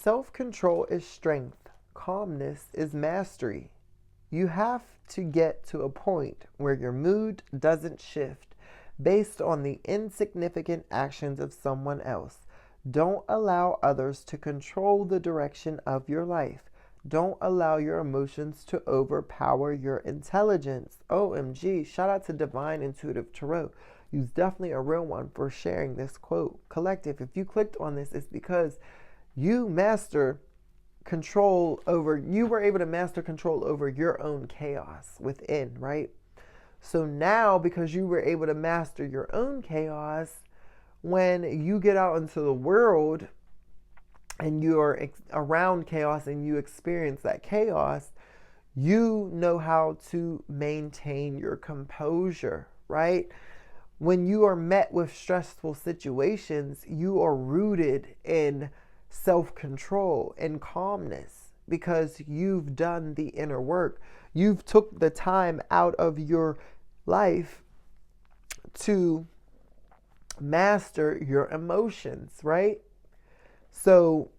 Self-control is strength. Calmness is mastery. You have to get to a point where your mood doesn't shift based on the insignificant actions of someone else. Don't allow others to control the direction of your life. Don't allow your emotions to overpower your intelligence. OMG, shout out to Divine Intuitive Tarot. You's definitely a real one for sharing this quote. Collective, if you clicked on this, it's because you were able to master control over your own chaos within, right? So now, because you were able to master your own chaos, when you get out into the world and you're around chaos and you experience that chaos, you know how to maintain your composure, right? When you are met with stressful situations, you are rooted in self-control and calmness because you've done the inner work. You've took the time out of your life to master your emotions, right? So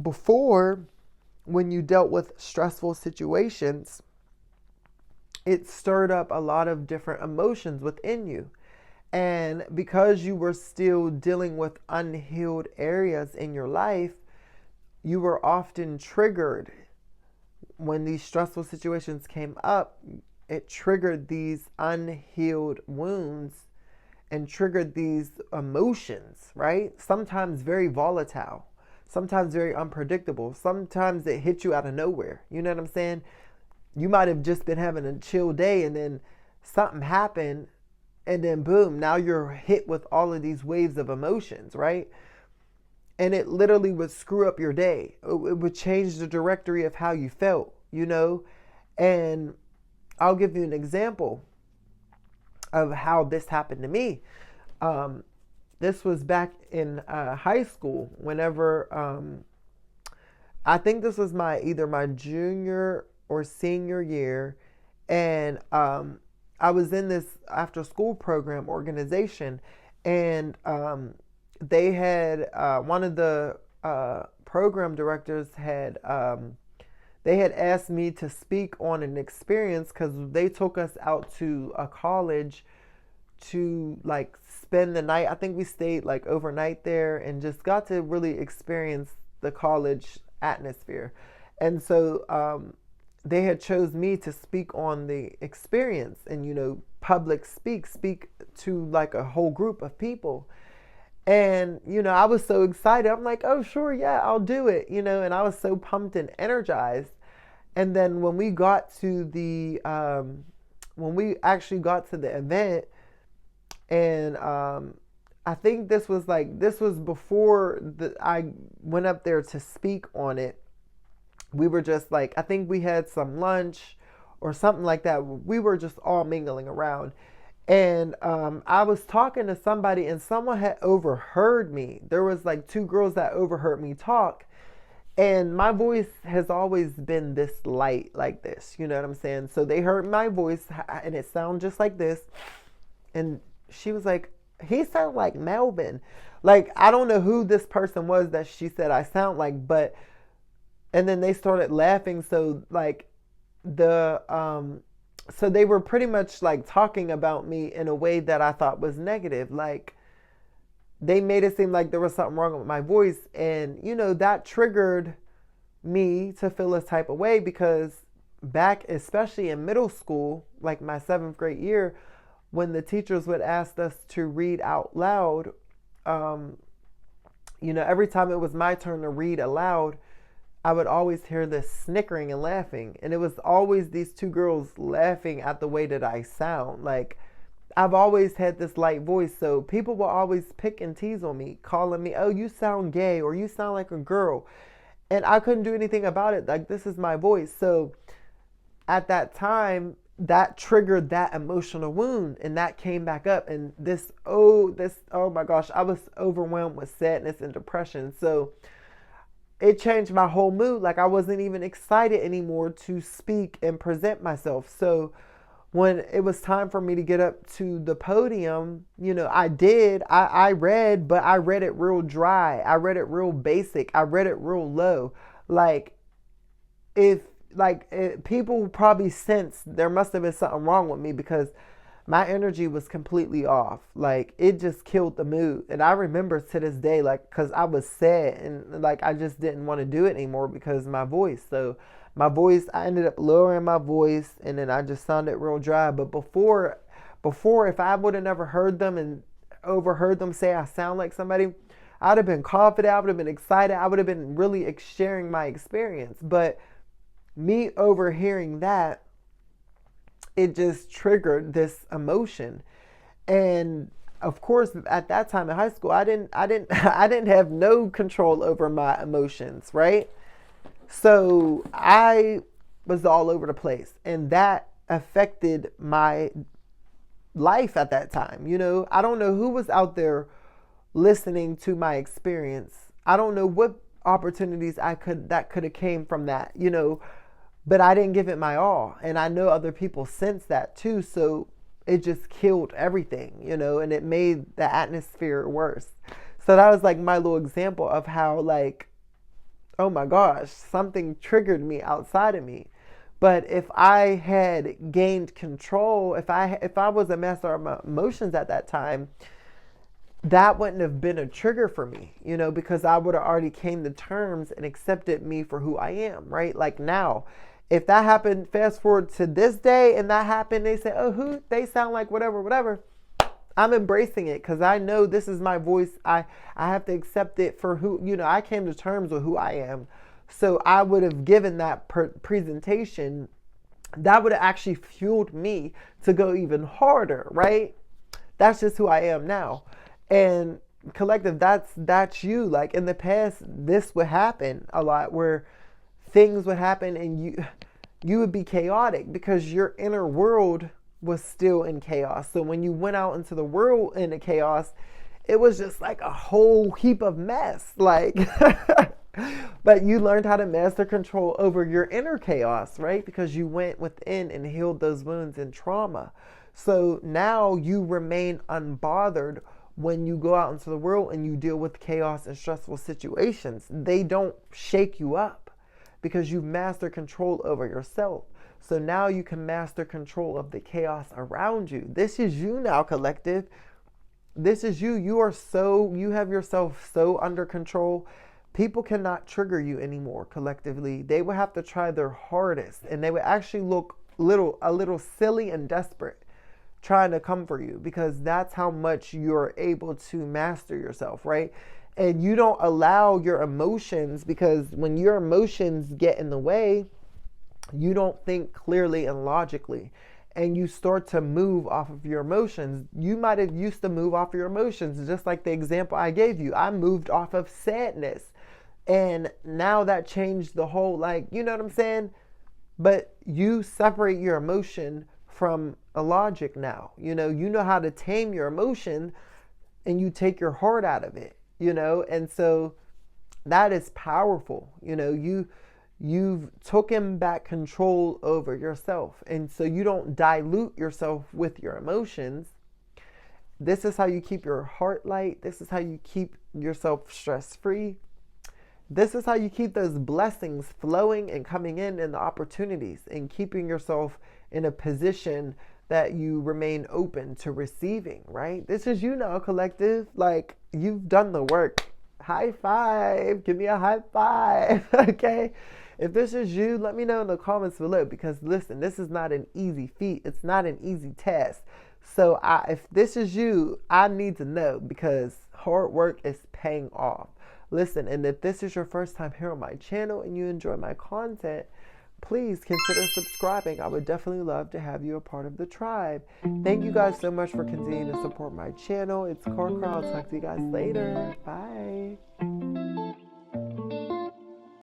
before, when you dealt with stressful situations, it stirred up a lot of different emotions within you. And because you were still dealing with unhealed areas in your life, you were often triggered. When these stressful situations came up, it triggered these unhealed wounds and triggered these emotions, right? Sometimes very volatile, sometimes very unpredictable. Sometimes it hit you out of nowhere. You know what I'm saying? You might have just been having a chill day and then something happened and then boom, now you're hit with all of these waves of emotions, right? And it literally would screw up your day. It would change the directory of how you felt, you know? And I'll give you an example of how this happened to me. This was back in high school, whenever, I think this was either my junior or senior year, and I was in this after school program organization, and they had one of the program directors had they had asked me to speak on an experience because they took us out to a college to like spend the night. I think we stayed like overnight there and just got to really experience the college atmosphere. And so they had chose me to speak on the experience and, you know, public speak to like a whole group of people. And, you know, I was so excited. I'm like, oh, sure, yeah, I'll do it, you know, and I was so pumped and energized. And then when we got to when we actually got to the event, and I think this was before I went up there to speak on it. We were just like, I think we had some lunch or something like that. We were just all mingling around. And I was talking to somebody and someone had overheard me. There was like two girls that overheard me talk. And my voice has always been this light like this. You know what I'm saying? So they heard my voice and it sounded just like this. And she was like, he sounded like Melvin. Like, I don't know who this person was that she said I sound like, but, and then they started laughing. So like so they were pretty much like talking about me in a way that I thought was negative. Like, they made it seem like there was something wrong with my voice. And, you know, that triggered me to feel a type of way because back, especially in middle school, like my 7th grade year, when the teachers would ask us to read out loud, you know, every time it was my turn to read aloud, I would always hear this snickering and laughing. And it was always these two girls laughing at the way that I sound. Like, I've always had this light voice. So people will always pick and tease on me, calling me, oh, you sound gay or you sound like a girl. And I couldn't do anything about it. Like, this is my voice. So at that time, that triggered that emotional wound and that came back up. And oh my gosh, I was overwhelmed with sadness and depression. So it changed my whole mood. Like, I wasn't even excited anymore to speak and present myself. So when it was time for me to get up to the podium, I read, but I read it real dry. I read it real basic. I read it real low. Like, people probably sensed there must have been something wrong with me, because my energy was completely off. Like, it just killed the mood. And I remember to this day, like, because I was sad and like I just didn't want to do it anymore because of my voice. So my voice, I ended up lowering my voice, and then I just sounded real dry. But before, if I would have never heard them and overheard them say I sound like somebody, I'd have been confident. I would have been excited. I would have been really sharing my experience. But me overhearing that, it just triggered this emotion. And of course, at that time in high school, I didn't I didn't have no control over my emotions, right? So I was all over the place, and that affected my life at that time. I don't know who was out there listening to my experience. I don't know what opportunities that could have came from that, but I didn't give it my all. And I know other people sense that too. So it just killed everything, and it made the atmosphere worse. So that was like my little example of how, like, oh my gosh, something triggered me outside of me. But if I had gained control, if I was a master of my emotions at that time, that wouldn't have been a trigger for me, because I would have already came to terms and accepted me for who I am, right? Like now, if that happened, fast forward to this day, and that happened, they say, oh, they sound like whatever. I'm embracing it, because I know this is my voice. I have to accept it for who, I came to terms with who I am. So I would have given that presentation, that would have actually fueled me to go even harder, right? That's just who I am now. And collective, that's you. Like in the past, this would happen a lot, where things would happen and you would be chaotic because your inner world was still in chaos. So when you went out into the world in the chaos, it was just like a whole heap of mess. Like, but you learned how to master control over your inner chaos, right? Because you went within and healed those wounds and trauma. So now you remain unbothered when you go out into the world and you deal with chaos and stressful situations. They don't shake you up because you master control over yourself. So now you can master control of the chaos around you. This is you now, collective. This is you. You have yourself so under control. People cannot trigger you anymore collectively. They would have to try their hardest, and they would actually look a little silly and desperate trying to come for you, because that's how much you're able to master yourself, right? And you don't allow your emotions, because when your emotions get in the way, you don't think clearly and logically, and you start to move off of your emotions. You might have used to move off your emotions, just like the example I gave you. I moved off of sadness, and now that changed the whole, like, you know what I'm saying? But you separate your emotion from a logic now. You know how to tame your emotion, and you take your heart out of it, and so that is powerful. You've taken back control over yourself, and so you don't dilute yourself with your emotions. This is how you keep your heart light. This is how you keep yourself stress-free. This is how you keep those blessings flowing and coming in, and the opportunities, and keeping yourself in a position that you remain open to receiving, right? This is you now, collective. Like, you've done the work. High five. Give me a high five. Okay? If this is you, let me know in the comments below, because listen, this is not an easy feat. It's not an easy task. So if this is you, I need to know, because hard work is paying off. Listen, and if this is your first time here on my channel and you enjoy my content, please consider subscribing. I would definitely love to have you a part of the tribe. Thank you guys so much for continuing to support my channel. It's Karkar. I'll talk to you guys later. Bye.